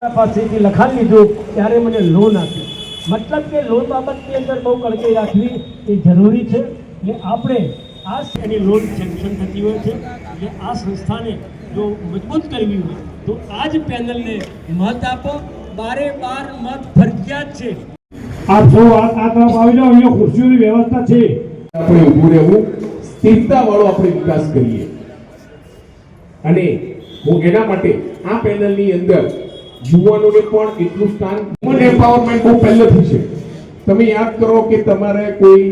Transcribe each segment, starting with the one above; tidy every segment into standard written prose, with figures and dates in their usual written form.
પાસેથી લખાણ લીધું ત્યારે મને લોન આપી, મતલબ કે લોન બાબતની અંદર બહુ કળકાઈ રાખવી એ જરૂરી છે. એટલે આપણે આ એની લોન સેન્કશન થતી હોય છે. એટલે આ સંસ્થાને જો મજબૂત કરવી હોય તો આ જ પેનલને મત આપો. 12 મત ફરજિયાત છે. આપ સૌ આ તરફ આવી જાઓ. અહીંયા ખુરશીઓની વ્યવસ્થા છે. આપણે ઊભું રહેવું, સ્થિરતા વાળો આપણે વિકાસ કરીએ. અને હું એના માટે આ પેનલની અંદર યુવાનોને પણ એટલું સ્થાન, વુમન એમ્પાવરમેન્ટ બહુ પહેલેથી છે. તમે યાદ કરો કે તમારે કોઈ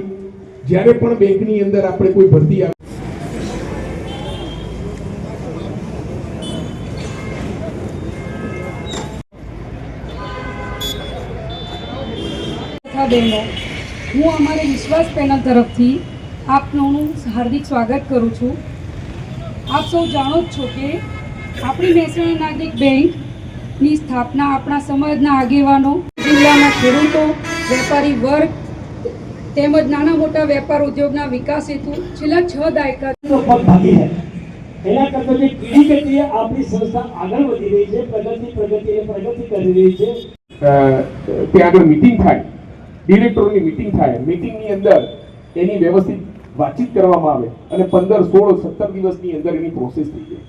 જ્યારે પણ બેંકની અંદર આપણે કોઈ ભરતી આવે, હું અમારી વિશ્વાસ પેનલ તરફથી આપનું હાર્દિક સ્વાગત કરું છું. આપ સૌ જાણો જ છો કે આપણી મહેસાણા નાગરિક બેંકની સ્થાપના આપણા સમાજના આગેવાનો, જિલ્લાના ખેડૂતો, વેપારી વર્ગ તેમજ નાના મોટા વેપાર ઉદ્યોગના વિકાસ હેતુ છેલ્લા 6 દાયકાથી ભાગી છે. એના કરતાં જે કીડી ગતિએ આપણી સંસ્થા આગળ વધી રહી છે, પ્રગતિ કરી રહી છે. ત્યાં આગળ મીટિંગ થાય, ડિરેક્ટરોની મીટિંગ થાય, મીટિંગની અંદર એની વ્યવસ્થિત વાતચીત કરવામાં આવે અને 15, 16, 17 દિવસની અંદર એની પ્રોસેસ થઈ જાય.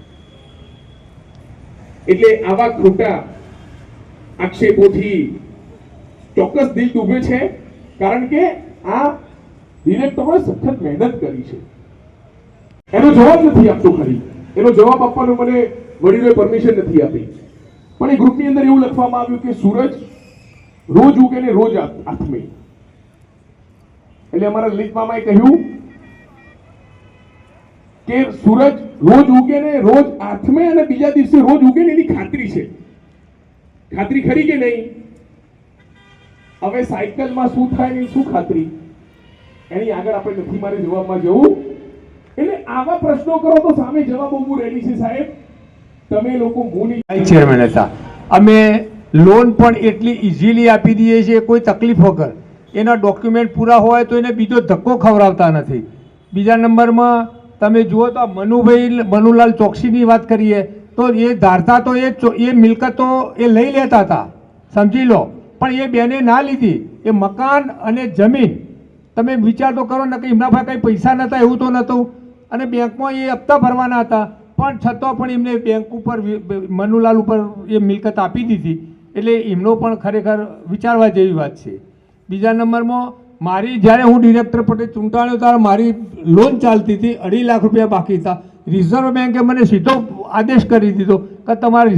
એટલે આવા ખોટા આક્ષેપોથી ચોક્કસ દિલ ડૂબે છે, કારણ કે આ ડિરેક્ટરોએ સખત મહેનત કરી છે. એનો જવાબ નથી આપતો. ખરી એનો જવાબ આપવાનો મને વડીલોએ પરમિશન નથી આપી. પણ એ ગ્રુપની અંદર એવું લખવામાં આવ્યું કે સૂરજ રોજ ઉગે ને રોજ આથમે. એટલે અમારા લલિત મામાએ કહ્યું કે સૂરજ રોજ ઉગે ને રોજ આથમે અને બીજા દિવસે રોજ ઉગે ને એની ખાતરી છે. ખાતરી ખરી કે નહીં? હવે સાયકલમાં શું થાય ને શું ખાતરી, એની આગળ આપણે નથી મારે જવાબમાં જવું. એટલે આવા પ્રશ્નો કરો તો સામે જવાબ હું રેડી છે સાહેબ. તમે લોકો મૂની ચેરમેન હતા. અમે લોન પણ એટલી ઇઝીલી આપી દઈએ છીએ, કોઈ તકલીફ વગર. એના ડોક્યુમેન્ટ પૂરા હોય તો એને બીજો ધક્કો ખવડાવતા નથી. બીજા નંબરમાં તમે જુઓ તો મનુલાલ ચોકસીની વાત કરીએ તો એ ધારતા તો એ મિલકતો એ લઈ લેતા હતા, સમજી લો. પણ એ બેને ના લીધી. એ મકાન અને જમીન તમે વિચાર તો કરો ને કે એમના પાસે કંઈ પૈસા નહોતા એવું તો નહોતું, અને બેંકમાં એ હપ્તા ભરવાના હતા, પણ છતાં પણ એમને બેંક ઉપર મનુલાલ ઉપર એ મિલકત આપી દીધી. એટલે એમનો પણ ખરેખર વિચારવા જેવી વાત છે. બીજા નંબરમાં મારી જ્યારે હું ડિરેક્ટર પદે ચૂંટાયો ત્યારે મારી લોન ચાલતી હતી, 2.5 લાખ રૂપિયા બાકી હતા. રિઝર્વ બેન્કે મને સીધો આદેશ કરી દીધો કે તમારે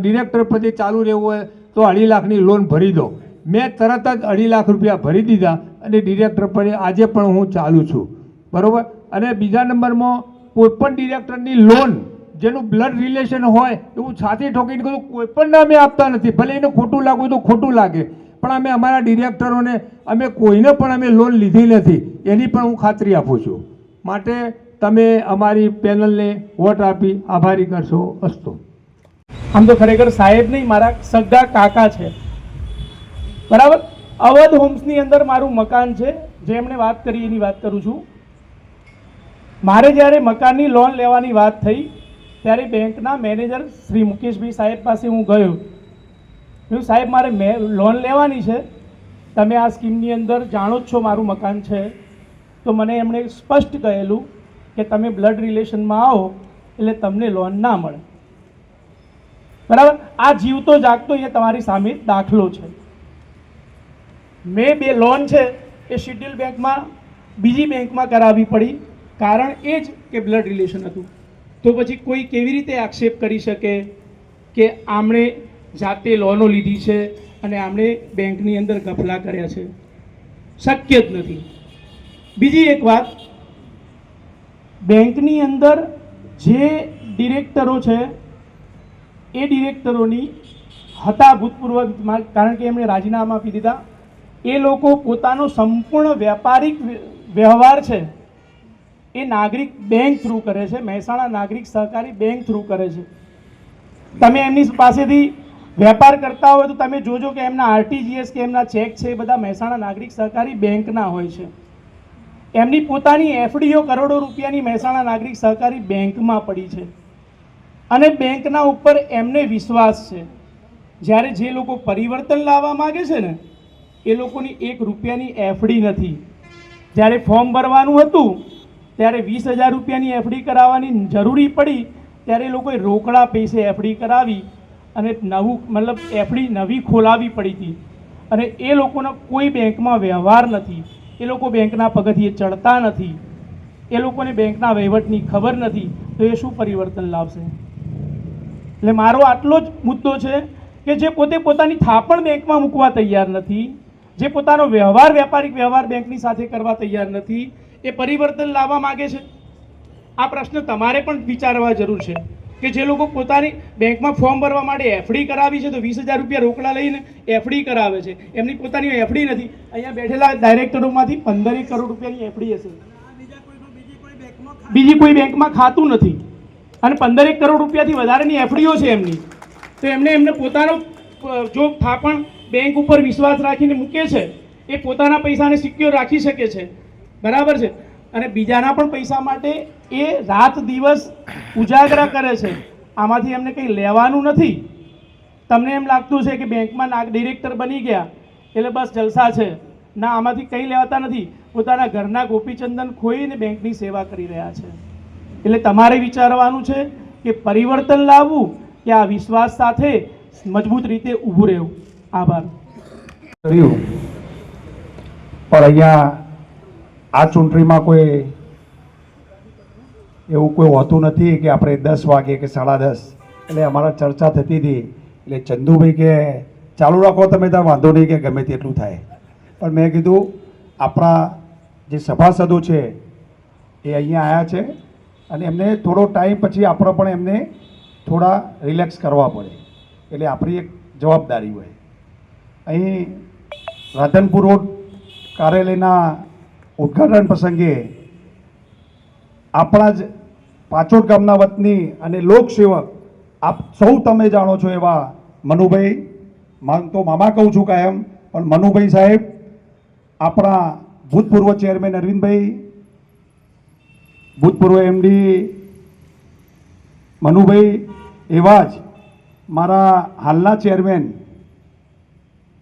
ડિરેક્ટર પદે ચાલુ રહેવું હોય તો 2.5 લાખની લોન ભરી દો. મેં તરત જ 2.5 લાખ રૂપિયા ભરી દીધા અને ડિરેક્ટર પદે આજે પણ હું ચાલુ છું, બરાબર. અને બીજા નંબરમાં કોઈપણ ડિરેક્ટરની લોન જેનું બ્લડ રિલેશન હોય એવું છાતી ઠોકીને કહ્યું કોઈ પણ નામે આપતા નથી. ભલે એને ખોટું લાગવું તો ખોટું લાગે, પણ અમે અમારા ડિરેક્ટરોને અમે કોઈને પણ અમે લોન લીધી નથી, એની પણ હું ખાતરી આપું છું. માટે તમે અમારી પેનલને વોટ આપી આભારી કરશો. અસ્તુ. આમ તો ખરેખર સાહેબ નહીં, મારા સગા કાકા છે, બરાબર. અવધ હોમ્સની અંદર મારું મકાન છે, જેમણે વાત કરી એની વાત કરું છું. મારે જ્યારે મકાનની લોન લેવાની વાત થઈ ત્યારે બેંકના મેનેજર શ્રી મુકેશભાઈ સાહેબ પાસે હું ગયો. મેં સાહેબ મારે લોન લેવાની છે, તમે આ સ્કીમની અંદર જાણો જ છો મારું મકાન છે. તો મને એમણે સ્પષ્ટ કહેલું કે તમે બ્લડ રિલેશનમાં આવો એટલે તમને લોન ના મળે, બરાબર. આ જીવતો જાગતો એ તમારી સામે દાખલો છે. મેં 2 લોન છે એ શેડ્યુલ બેંકમાં બીજી બેંકમાં કરાવવી પડી, કારણ એ જ કે બ્લડ રિલેશન હતું. તો પછી કોઈ કેવી રીતે આક્ષેપ કરી શકે કે આમણે જાતે લોનો લીધી છે અને આમણે બેંકની અંદર ગફલા કર્યા છે? શક્ય જ નથી. બીજી એક વાત, બેંકની અંદર જે ડિરેક્ટરો છે એ ડિરેક્ટરોની હતા ભૂતપૂર્વ, કારણ કે એમણે રાજીનામા આપી દીધા. એ લોકો પોતાનો સંપૂર્ણ વ્યાપારિક વ્યવહાર છે એ નાગરિક બેંક થ્રુ કરે છે, મહેસાણા નાગરિક સહકારી બેંક થ્રુ કરે છે. તમે એમની પાસેથી વેપાર કરતા હોય તો તમે જોજો કે એમના આરટીજીએસ કે એમના ચેક છે એ બધા મહેસાણા નાગરિક સહકારી બેંકના હોય છે. એમની પોતાની એફડીઓ કરોડો રૂપિયાની મહેસાણા નાગરિક સહકારી બેંકમાં પડી છે અને બેંકના ઉપર એમને વિશ્વાસ છે. જ્યારે જે લોકો પરિવર્તન લાવવા માગે છે ને એ લોકોની 1 રૂપિયાની એફડી નથી. જ્યારે ફોર્મ ભરવાનું હતું ત્યારે 20,000 રૂપિયાની એફડી કરાવવાની જરૂરી પડી ત્યારે એ લોકોએ રોકડા પૈસે એફડી કરાવી અને એફડી નવી ખોલાવી પડી હતી. અને એ લોકોનો કોઈ બેંકમાં વ્યવહાર નથી, એ લોકો બેંકના પગથિયે ચડતા નથી, એ લોકોને બેંકના વહીવટની ખબર નથી, તો એ શું પરિવર્તન લાવશે? એટલે મારો આટલો જ મુદ્દો છે કે જે પોતે પોતાની થાપણ બેંકમાં મૂકવા તૈયાર નથી, જે પોતાનો વ્યાપારિક વ્યવહાર બેંકની સાથે કરવા તૈયાર નથી, એ પરિવર્તન લાવવા માગે છે. આ પ્રશ્ન તમારે પણ વિચારવા જરૂર છે કે જે લોકો પોતાની બેંકમાં ફોર્મ ભરવા માટે એફડી કરાવી છે તો 20,000 રૂપિયા રોકડા લઈને એફડી કરાવે છે, એમની પોતાની એફડી નથી. અહીંયા બેઠેલા ડાયરેક્ટરોમાંથી 15 કરોડ રૂપિયાની એફડી હશે, બીજી કોઈ બેંકમાં ખાતું નથી અને 15 કરોડ રૂપિયાથી વધારેની એફડીઓ છે એમની. તો એમને પોતાનો જો થાપણ બેંક ઉપર વિશ્વાસ રાખીને મૂકે છે એ પોતાના પૈસાને સિક્યોર રાખી શકે છે, બરાબર છે, અને બીજાના પણ પૈસા માટે એ રાત દિવસ ઉજાગરા કરે છે. આમાંથી એમને કંઈ લેવાનું નથી. તમને એમ લાગતું છે કે બેંકમાં ડિરેક્ટર બની ગયા એટલે બસ જલસા છે. ના, આમાંથી કંઈ લેવાતા નથી. પોતાના ઘરના ગોપીચંદન ખોઈને બેંકની સેવા કરી રહ્યા છે. એટલે તમારે વિચારવાનું છે કે પરિવર્તન લાવવું કે આ વિશ્વાસ સાથે મજબૂત રીતે ઊભું રહેવું. આભાર. કર્યું પણ અહીંયા આ ચૂંટણીમાં કોઈ એવું કોઈ હોતું નથી કે આપણે 10 વાગે કે 10:30 એટલે અમારા ચર્ચા થતી હતી એટલે ચંદુભાઈ કે ચાલુ રાખો તમે તાર વાંધો નહીં કે ગમે તેટલું થાય. પણ મેં કીધું આપણા જે સભાસદો છે એ અહીંયા આવ્યા છે અને એમને થોડો ટાઈમ પછી આપણે પણ એમને થોડા રિલેક્સ કરવા પડે એટલે આપણી એક જવાબદારી હોય. અહીં રાધનપુર રોડ કાર્યાલયના ઉદ્ઘાટન પ્રસંગે આપણા જ પાંચોટ ગામના વતની અને લોકસેવક આપ સૌ તમે જાણો છો એવા મનુભાઈ, તો મામા કહું છું કાયમ, પણ મનુભાઈ સાહેબ, આપણા ભૂતપૂર્વ ચેરમેન અરવિંદભાઈ, ભૂતપૂર્વ એમડી મનુભાઈ, એવા જ મારા હાલના ચેરમેન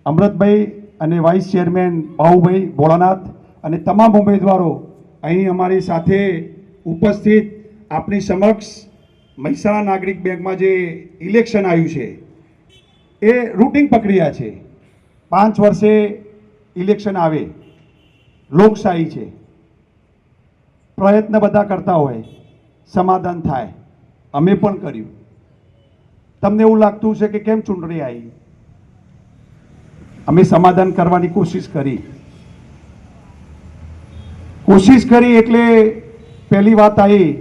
અમૃતભાઈ અને વાઇસ ચેરમેન બાહુભાઈ ભોળાનાથ અને તમામ ઉમેદવારો અહીં અમારી સાથે ઉપસ્થિત. આપની સમક્ષ મહેસાણા નાગરિક બેંકમાં જે ઇલેક્શન આવ્યું છે એ રૂટિન પ્રક્રિયા છે. 5 વર્ષે ઇલેક્શન આવે, લોકશાહી છે, પ્રયત્ન બધા કરતા હોય, સમાધાન થાય, અમે પણ કર્યું. તમને એવું લાગતું છે કે કેમ ચૂંટણી આવી? અમે સમાધાન કરવાની કોશિશ કરી એટલે પહેલી વાત આવી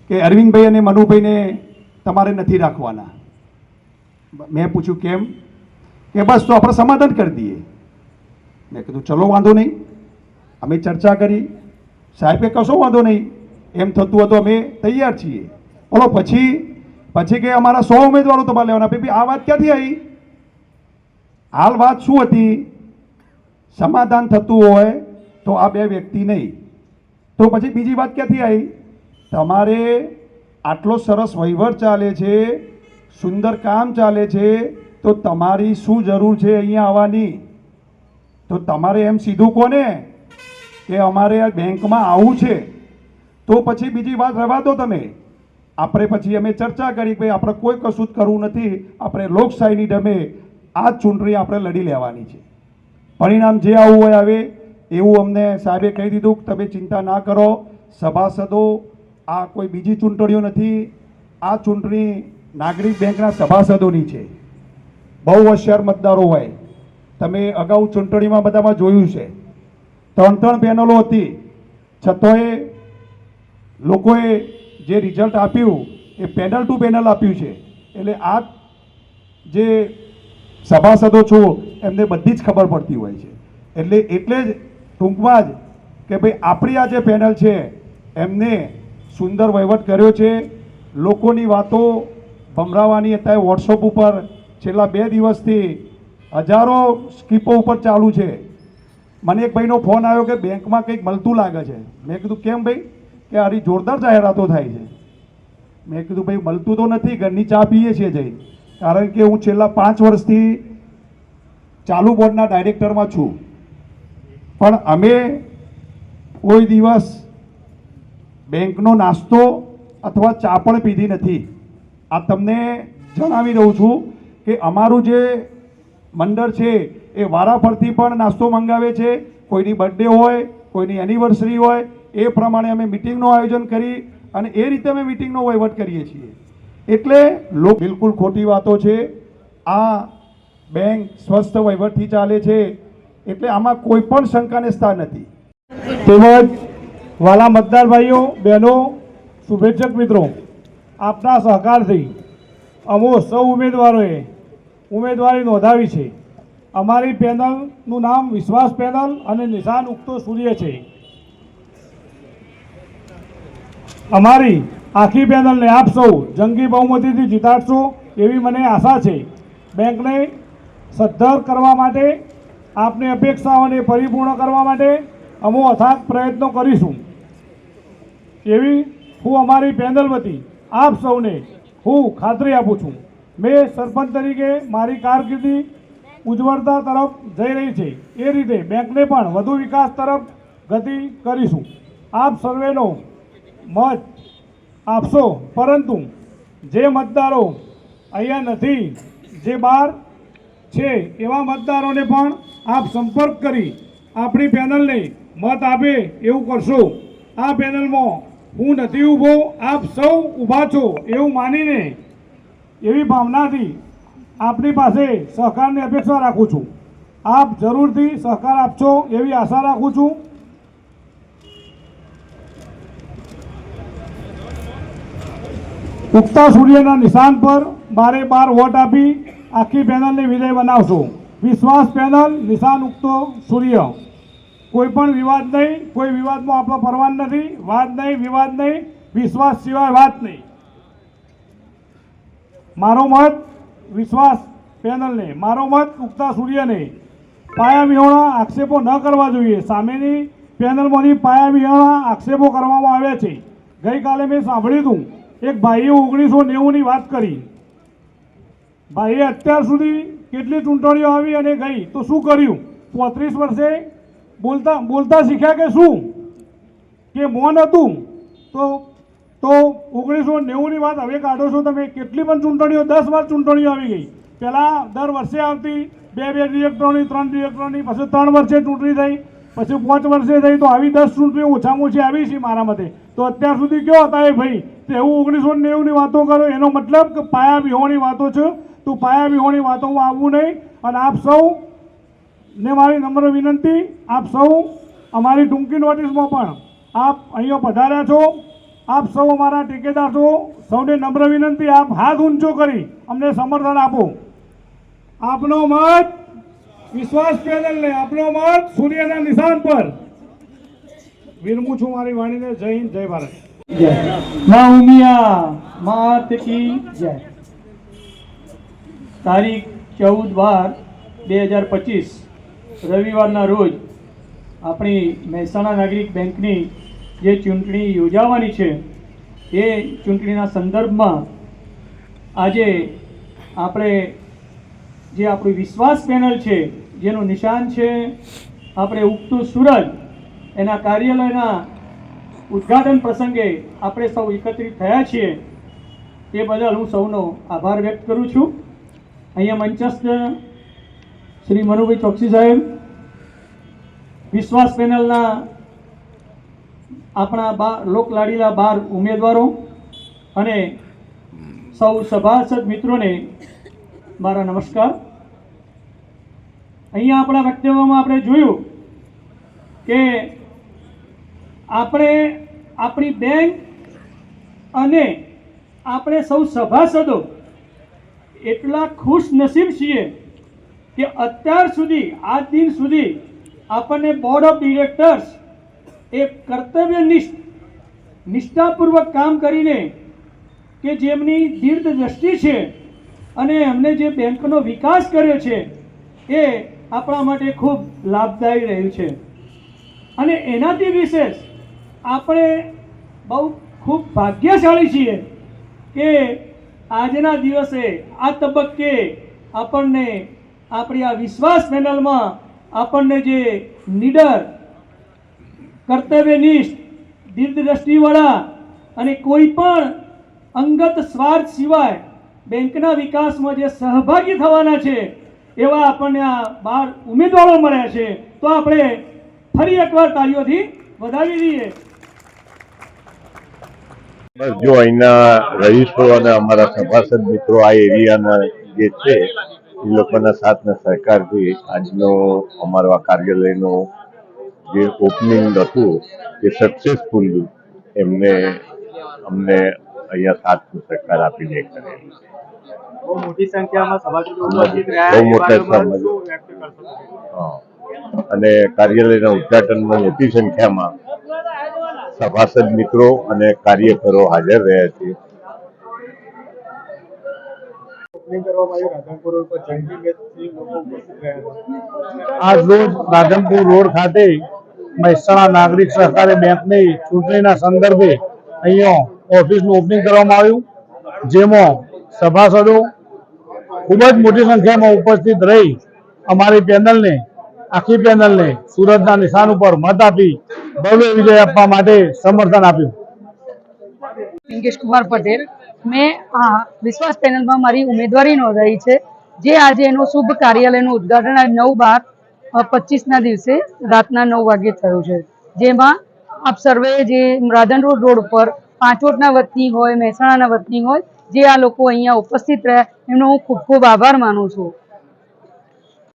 કે અરવિંદભાઈ અને મનુભાઈને તમારે નથી રાખવાના. મેં પૂછ્યું કેમ? કે બસ તો આપણે સમાધાન કરી દઈએ. મેં કીધું ચલો વાંધો નહીં. અમે ચર્ચા કરી, સાહેબ કે કશો વાંધો નહીં, એમ થતું હતું અમે તૈયાર છીએ. બોલો પછી કે અમારા 100 ઉમેદવારો તમારે લેવાના. ભાઈ આ વાત ક્યાંથી આવી? હાલ વાત શું હતી? સમાધાન થતું હોય તો આ 2 વ્યક્તિ નહીં, તો પછી બીજી વાત ક્યાંથી આવી? તમારે આટલો સરસ વહીવટ ચાલે છે, સુંદર કામ ચાલે છે, તો તમારી શું જરૂર છે અહીંયા આવવાની? તો તમારે એમ સીધું કોને કે અમારે આ બેંકમાં આવવું છે, તો પછી બીજી વાત રહેવા દો તમે. આપણે પછી અમે ચર્ચા કરી કે આપણે કોઈ કશું જ કરવું નથી, આપણે લોકશાહીની ડમે આ ચૂંટણી આપણે લડી લેવાની છે. પરિણામ જે આવવું હોય આવે એવું અમને સાહેબે કહી દીધું કે તમે ચિંતા ના કરો. સભાસદો, આ કોઈ બીજી ચૂંટણીઓ નથી, આ ચૂંટણી નાગરિક બેંકના સભાસદોની છે. બહુ હોશિયાર મતદારો હોય. તમે અગાઉ ચૂંટણીમાં બધામાં જોયું છે, 3 પેનલો હતી, છતાંય લોકોએ જે રિઝલ્ટ આપ્યું એ પેનલ ટુ પેનલ આપ્યું છે. એટલે આ જે સભાસદો છો એમને બધી જ ખબર પડતી હોય છે. એટલે જ ટૂંકમાં જ કે ભાઈ આપણી આ જે પેનલ છે એમને સુંદર વહીવટ કર્યો છે. લોકોની વાતો ભમરાવાની અત્યારે વોટ્સઅપ ઉપર છેલ્લા 2 દિવસથી હજારો સ્કીપો ઉપર ચાલુ છે. મને એક ભાઈનો ફોન આવ્યો કે બેંકમાં કંઈક મળતું લાગે છે. મેં કીધું કેમ ભાઈ? કે આરી જોરદાર જાહેરાતો થાય છે. મેં કીધું ભાઈ મળતું તો નથી, ઘરની ચા પીએ છીએ જઈ. કારણ કે હું છેલ્લા 5 વર્ષથી ચાલુ બોર્ડના ડાયરેક્ટરમાં છું, પણ અમે કોઈ દિવસ બેંકનો નાસ્તો અથવા ચા પણ પીધી નથી. આ તમને જણાવી દઉં છું કે અમારું જે મંડળ છે એ વારાફરતી પણ નાસ્તો મંગાવે છે. કોઈની બર્થડે હોય, કોઈની એનિવર્સરી હોય, એ પ્રમાણે અમે મિટિંગનું આયોજન કરી અને એ રીતે અમે મિટિંગનો વહીવટ કરીએ છીએ. એટલે બિલકુલ ખોટી વાતો છે. આ બેંક સ્વસ્થ વહીવટથી ચાલે છે, એટલે આમાં કોઈ પણ શંકાને સ્થાન નથી. તેમજ વાલા મતદાર ભાઈઓ બહેનો, શુભેચ્છક મિત્રો, આપના સહકારથી અમો સૌ ઉમેદવારોએ ઉમેદવારી નોંધાવી છે. અમારી પેનલનું નામ વિશ્વાસ પેનલ અને નિશાન ઉગતો સૂર્ય છે. અમારી આખી પેનલને આપ સૌ જંગી બહુમતીથી જીતાડશો એવી મને આશા છે. બેંકને સદ્ધર કરવા માટે, આપની અપેક્ષાઓને પરિપૂર્ણ કરવા માટે અમે અથાગ પ્રયત્નો કરીશું એવી હું અમારી પેનલ વતી આપ સૌને હું ખાતરી આપું છું. મેં સરપંચ તરીકે મારી કારકિર્દી ઉજ્જવળતા તરફ જઈ રહી છે, એ રીતે બેંકને પણ વધુ વિકાસ તરફ ગતિ કરીશું. આપ સર્વેનો મત આપશો, પરંતુ જે મતદારો અહીંયા નથી, જે બહાર છે, એવા મતદારોને પણ આપ સંપર્ક કરી આપણી પેનલને મત આપે એવું કરશો. આ પેનલમાં હું નથી ઊભો, આપ સૌ ઊભા છો એવું માનીને, એવી ભાવનાથી આપની પાસે સહકારની અપેક્ષા રાખું છું. આપ જરૂરથી સહકાર આપશો એવી આશા રાખું છું. ઉગતા સૂર્યના નિશાન પર 12 વોટ આપી આખી પેનલને વિજય બનાવશો. વિશ્વાસ પેનલ, નિશાન ઉગતો સૂર્ય. કોઈ પણ વિવાદ નહીં, કોઈ વિવાદમાં આપણો પરવાન નથી. વાદ નહીં, વિવાદ નહીં, વિશ્વાસ સિવાય વાત નહીં. મારો મત વિશ્વાસ પેનલને, મારો મત ઉગતા સૂર્યને. પાયા વિહોણા આક્ષેપો ન કરવા જોઈએ. સામેની પેનલમાંથી પાયા વિહોણા આક્ષેપો કરવામાં આવ્યા છે. ગઈકાલે મેં સાંભળ્યું હતું, એક ભાઈએ 1990ની વાત કરી. ભાઈએ અત્યાર સુધી કેટલી ચૂંટણીઓ આવી અને ગઈ, તો શું કર્યું? 35 વર્ષે બોલતા શીખ્યા કે શું? કે મૌન હતું? તો 1990ની વાત હવે કાઢો છો તમે. કેટલી પણ ચૂંટણીઓ, 10 વાર ચૂંટણીઓ આવી ગઈ. પહેલાં દર વર્ષે આવતી, 2 ડિરેક્ટરોની, 3 ડિરેક્ટરોની, પછી 3 વર્ષે ચૂંટણી થઈ, પછી 5 વર્ષે થઈ, તો આવી 10 ચૂંટણીઓ ઓછામાં ઓછી આવી છે મારા મતે. તો અત્યાર સુધી કયો હતા એ ભાઈ? તો એવું 1990ની વાતો કરો, એનો મતલબ કે પાયા વિહોણી વાતો છે. તો પાયા વિહોણી વાતોમાં આવવું નહીં. અને આપ સૌ ને મારી નમ્ર વિનંતી, આપ સૌ અમારી ટૂંકી નોટિસમાં પણ આપ અહીંયા પધાર્યા છો, આપ સૌ અમારા ટેકેદાર છો. સૌને નમ્ર વિનંતી, આપ હાથ ઊંચો કરી અમને સમર્થન આપો. આપનો મત વિશ્વાસ પેનલને, આપનો મત સૂર્યના નિશાન પર. વિરમું છું મારી વાણીને. જય હિન્દ, જય ભારત. મા ઉમિયા માત કી જય. તારીખ 14/12/2025 રવિવારના રોજ આપણી મહેસાણા નાગરિક બેંકની જે ચૂંટણી યોજાવાની છે, એ ચૂંટણીના સંદર્ભમાં આજે આપણે જે આપણી વિશ્વાસ પેનલ છે, જેનું નિશાન છે આપણે ઉગતું સૂરજ, એના કાર્યાલયના ઉદ્ઘાટન પ્રસંગે આપણે સૌ એકત્રિત થયા છીએ. તે બદલ હું સૌનો આભાર વ્યક્ત કરું છું. અહીંયા મંચસ્થ શ્રી મનુભાઈ ચોકસી સાહેબ, વિશ્વાસ પેનલના આપણા લોકલાડીલા 12 ઉમેદવારો અને સૌ સભાસદ મિત્રોને મારા નમસ્કાર. અહીંયા આપણા વક્તવ્યમાં આપણે જોયું કે આપણે આપણી બેંક અને આપણે સૌ સભાસદો એટલા ખુશ નસીબ છીએ કે અત્યાર સુધી, આજ દિન સુધી આપણને બોર્ડ ઓફ ડિરેક્ટર્સ એ કર્તવ્યનિષ્ઠ, નિષ્ઠાપૂર્વક કામ કરીને, કે જેમની દીર્ઘ દ્રષ્ટિ છે અને એમને જે બેંકનો વિકાસ કર્યો છે, એ આપણા માટે ખૂબ લાભદાયી રહ્યું છે. અને એનાથી વિશેષ આપણે બહુ ખૂબ ભાગ્યશાળી છીએ કે આજના દિવસે આ તબક્કે આપણને આપણી આ વિશ્વાસ પેનલમાં આપણને જે નીડર, કર્તવ્યનિષ્ઠ, દીર્ઘદ્રષ્ટિવાળા અને કોઈ પણ અંગત સ્વાર્થ સિવાય બેંકના વિકાસમાં જે સહભાગી થવાના છે એવા આપણને આ 12 ઉમેદવારો મળ્યા છે. તો આપણે ફરી એકવાર તાળીઓથી વધાવી દઈએ. બસ જો અહીંના રહીશો અને અમારા સભાસદ મિત્રો આ એરિયાના જે છે એ લોકોના સાથ અને સહકારથી આજનો અમારો આ કાર્યાલયનો જે ઓપનિંગ હતું એ સક્સેસફુલી અમને અહીંયા સાથ સહકાર આપીને કરેલું. બહુ મોટી સંખ્યામાં સભાસદો ઉપસ્થિત બહુ મોટા અને કાર્યાલયના ઉદઘાટનમાં મોટી સંખ્યામાં સભાસદ મિત્રો અને કાર્યકરો હાજર રહ્યા છે. આજ રોજ રાધનપુર રોડ ખાતે મહેસાણા નાગરિક સહકારી બેંકની ચૂંટણીના સંદર્ભે અહીંયા ઓફિસનું ઓપનિંગ કરવામાં આવ્યું, જેમાં સભાસદો ખૂબ જ મોટી સંખ્યામાં ઉપસ્થિત રહી અમારી પેનલને, આખી પેનલને સુરતના નિશાન ઉપર મત આપી ભવ્ય વિજય આપવા માટે સમર્થન આપ્યું. પિંકેશ કુમાર પટેલ. મેં વિશ્વાસ પેનલમાં મારી ઉમેદવારી નોંધાવી છે, જે આજે એનું શુભ કાર્યાલયનું ઉદ્ઘાટન 9/12/25ના દિવસે રાતના 9 વાગે થયું છે. જેમાં આપ સર્વે જે રાધનપુર રોડ ઉપર પાંચોટના વતની હોય, મહેસાણાના વતની હોય, જે આ લોકો અહીંયા ઉપસ્થિત રહ્યા એમનો હું ખૂબ ખૂબ આભાર માનું છું.